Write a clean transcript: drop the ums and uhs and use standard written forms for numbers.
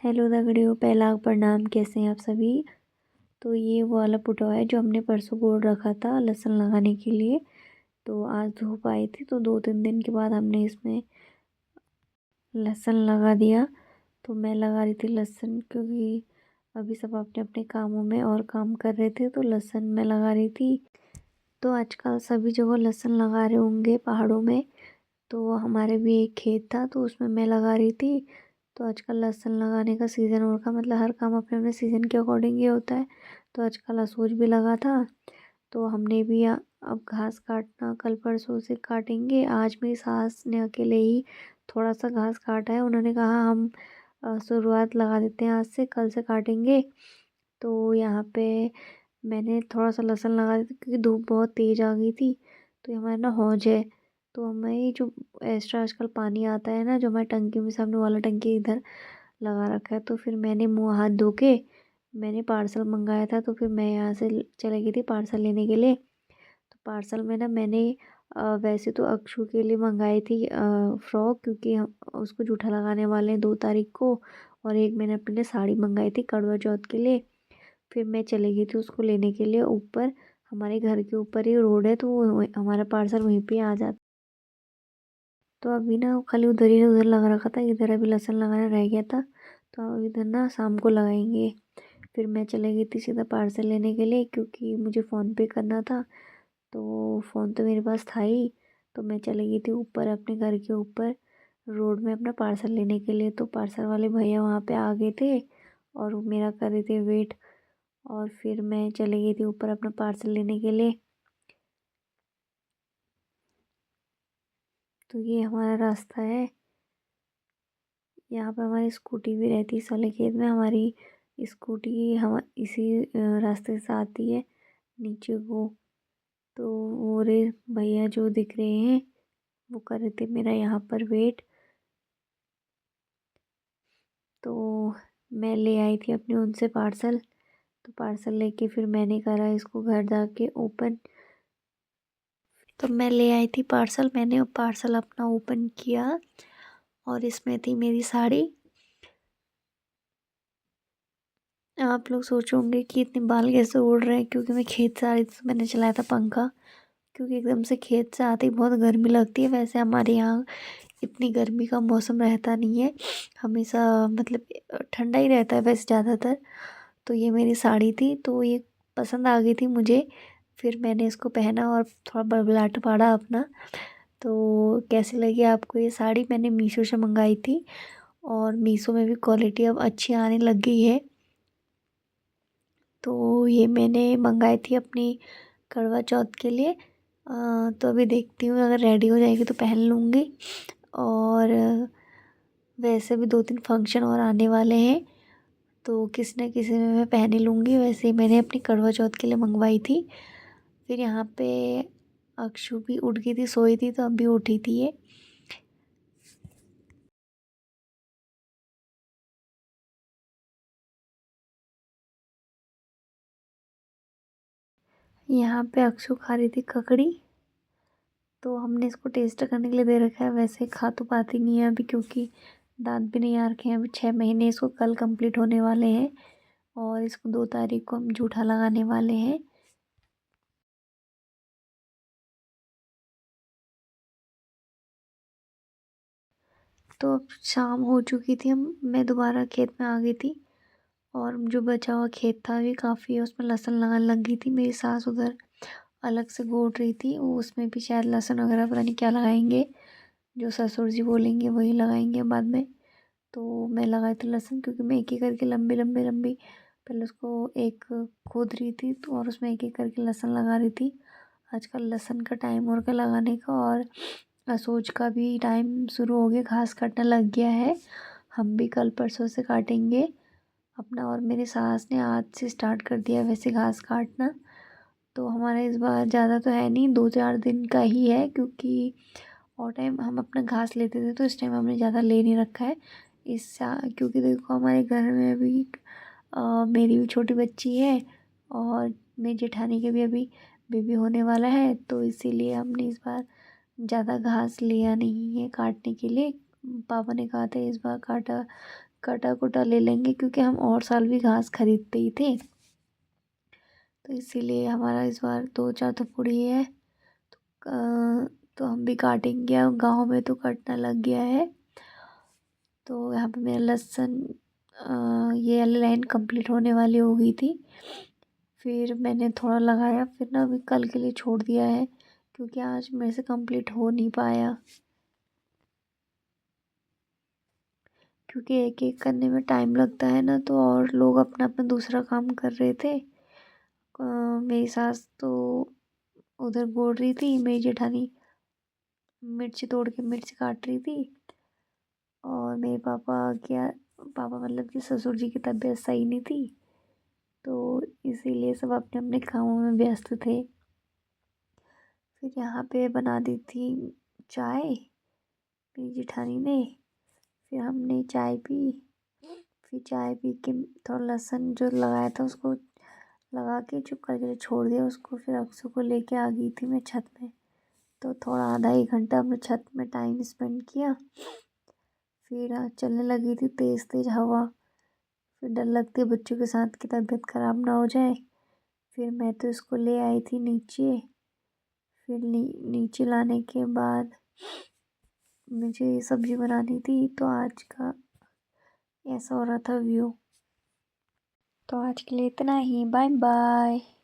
Hello दगड़ियों, पहला प्रणाम। कैसे हैं आप सभी। तो ये वो वाला पुटवा है जो हमने परसों गोड़ रखा था लहसुन लगाने के लिए। तो आज धूप आई थी तो 2-3 दिन के बाद हमने इसमें लहसुन लगा दिया। तो मैं लगा रही थी लहसुन क्योंकि अभी सब अपने अपने कामों में और काम कर रहे थे, तो लहसुन मैं लगा रही थी। तो आजकल सभी जगह लहसुन लगा रहे होंगे पहाड़ों में। तो हमारे भी एक खेत था तो उसमें मैं लगा रही थी। तो आजकल लहसुन लगाने का सीज़न हो रखा, मतलब हर काम अपने अपने सीज़न के अकॉर्डिंग ही होता है। तो आजकल असोज भी लगा था। तो हमने भी अब घास काटना कल परसों से काटेंगे। आज मेरी सास ने अकेले ही थोड़ा सा घास काटा है। उन्होंने कहा हम शुरुआत लगा देते हैं, आज से कल से काटेंगे। तो यहाँ पे मैंने थोड़ा सा लहसुन लगा दिया क्योंकि धूप बहुत तेज़ आ गई थी। तो ये हमारा ना हौज है। तो हमें ये जो एक्स्ट्रा आजकल पानी आता है ना, जो हमारी टंकी में, सामने वाला टंकी इधर लगा रखा है। तो फिर मैंने मुँह हाथ धो के मैंने पार्सल मंगाया था। तो फिर मैं यहाँ से चली गई थी पार्सल लेने के लिए। तो पार्सल में ना मैंने वैसे तो अक्षु के लिए मंगाई थी फ़्रॉक, क्योंकि हम उसको जूठा लगाने वाले हैं 2 तारीख को। और एक मैंने अपने लिए साड़ी मंगाई थी करवा चौथ के लिए। फिर मैं चली गई थी उसको लेने के लिए ऊपर। हमारे घर के ऊपर ही रोड है तो हमारा पार्सल वहीं पे आ जाता। तो अभी ना खाली उधर ही उधर लगा रखा था, इधर अभी लहसुन लगाना रह गया था। तो अब इधर ना शाम को लगाएंगे। फिर मैं चली गई थी सीधा पार्सल लेने के लिए क्योंकि मुझे फ़ोन पे करना था। तो फ़ोन तो मेरे पास था ही। तो मैं चली गई थी ऊपर अपने घर के ऊपर रोड में अपना पार्सल लेने के लिए। तो पार्सल वाले भैया वहाँ पे आ गए थे और वो मेरा कर रहे थे वेट। और फिर मैं चली गई थी ऊपर अपना पार्सल लेने के लिए। तो ये हमारा रास्ता है। यहाँ पे हमारी स्कूटी भी रहती है, इस वाले खेत में हमारी स्कूटी हम इसी रास्ते से आती है नीचे को। तो वो रे भैया जो दिख रहे हैं वो कर रहे थे मेरा यहाँ पर वेट। तो मैं ले आई थी अपने उनसे पार्सल। तो पार्सल लेके फिर मैंने करा इसको घर जाके ओपन। तो मैं ले आई थी पार्सल, मैंने पार्सल अपना ओपन किया और इसमें थी मेरी साड़ी। आप लोग सोचोगे कि इतने बाल कैसे उड़ रहे हैं, क्योंकि मैं खेत से आ रही थी तो मैंने चलाया था पंखा। क्योंकि एकदम से खेत से आते ही बहुत गर्मी लगती है। वैसे हमारे यहाँ इतनी गर्मी का मौसम रहता नहीं है, हमेशा मतलब ठंडा ही रहता है वैसे ज़्यादातर। तो ये मेरी साड़ी थी तो ये पसंद आ गई थी मुझे। फिर मैंने इसको पहना और थोड़ा बड़बड़ाहट पाड़ा अपना। तो कैसी लगी आपको ये साड़ी। मैंने मीशो से मंगाई थी और मीशो में भी क्वालिटी अब अच्छी आने लग गई है। तो ये मैंने मंगाई थी अपनी करवा चौथ के लिए। तो अभी देखती हूँ अगर रेडी हो जाएगी तो पहन लूँगी। और वैसे भी 2-3 फंक्शन और आने वाले हैं तो किसी न किसी में मैं पहन ही लूँगी। वैसे ही मैंने अपनी करवा चौथ के लिए मंगवाई थी। फिर यहाँ पे अक्षु भी उठ गई थी, सोई थी तो अभी उठी थी ये। यहाँ पे अक्षु खा रही थी ककड़ी। तो हमने इसको टेस्ट करने के लिए दे रखा है। वैसे खा तो पाती नहीं है अभी क्योंकि दांत भी नहीं आ रखे हैं। अभी 6 महीने इसको कल कंप्लीट होने वाले हैं और इसको 2 तारीख को हम जूठा लगाने वाले हैं। तो अब शाम हो चुकी थी, हम मैं दोबारा खेत में आ गई थी। और जो बचा हुआ खेत था भी काफ़ी, उसमें लहसुन लगाने लग गई थी। मेरी सास उधर अलग से गोड़ रही थी, वो उसमें भी शायद लहसुन वगैरह पता नहीं क्या लगाएंगे। जो ससुर जी बोलेंगे वही लगाएंगे बाद में। तो मैं लगाई थी लहसुन क्योंकि मैं एक एक करके लंबी लंबी लंबी पहले उसको एक खोद रही थी तो और उसमें एक एक करके लहसुन लगा रही थी। आजकल लहसुन का टाइम और का लगाने का, और असोज का भी टाइम शुरू हो गया, घास काटने लग गया है। हम भी कल परसों से काटेंगे अपना। और मेरी सास ने आज से स्टार्ट कर दिया वैसे घास काटना। तो हमारा इस बार ज़्यादा तो है नहीं, 2-4 दिन का ही है क्योंकि और टाइम हम अपना घास लेते थे तो इस टाइम हमने ज़्यादा ले नहीं रखा है। क्योंकि देखो हमारे घर में अभी मेरी भी छोटी बच्ची है और मेरी जेठानी के भी अभी बेबी होने वाला है। तो इसीलिए हमने इस बार ज़्यादा घास लिया नहीं है काटने के लिए। पापा ने कहा था इस बार काटा कटा कुटा ले लेंगे, क्योंकि हम और साल भी घास खरीदते ही थे। तो इसीलिए हमारा इस बार 2-4 तो पूड़ी है। तो हम भी काटेंगे। अब गाँव में तो कटना लग गया है। तो यहाँ पे मेरा लहसुन ये वाली लाइन कंप्लीट होने वाली हो गई थी। फिर मैंने थोड़ा लगाया, फिर ना अभी कल के लिए छोड़ दिया है, क्योंकि आज मेरे से कंप्लीट हो नहीं पाया, क्योंकि एक एक करने में टाइम लगता है ना। तो और लोग अपना अपना दूसरा काम कर रहे थे। मेरी सास तो उधर बोल रही थी, मेरी जेठानी मिर्च तोड़ के मिर्च काट रही थी, और मेरे पापा मतलब कि ससुर जी की तबीयत सही नहीं थी, तो इसीलिए सब अपने अपने कामों में व्यस्त थे। फिर यहाँ पे बना दी थी चाय मेरी जेठानी ने। फिर हमने चाय पी। फिर चाय पी के थोड़ा लहसुन जो लगाया था उसको लगा के चुप करके छोड़ दिया उसको। फिर अक्सू को लेके आ गई थी मैं छत में। तो थोड़ा आधा एक घंटा हमने छत में टाइम स्पेंड किया। फिर चलने लगी थी तेज़ तेज़ हवा। फिर डर लगती है बच्चों के साथ की तबीयत ख़राब ना हो जाए। फिर मैं तो इसको ले आई थी नीचे। फिर नीचे लाने के बाद मुझे सब्ज़ी बनानी थी, तो आज का ऐसा हो रहा था व्यू। तो आज के लिए इतना ही। Bye bye.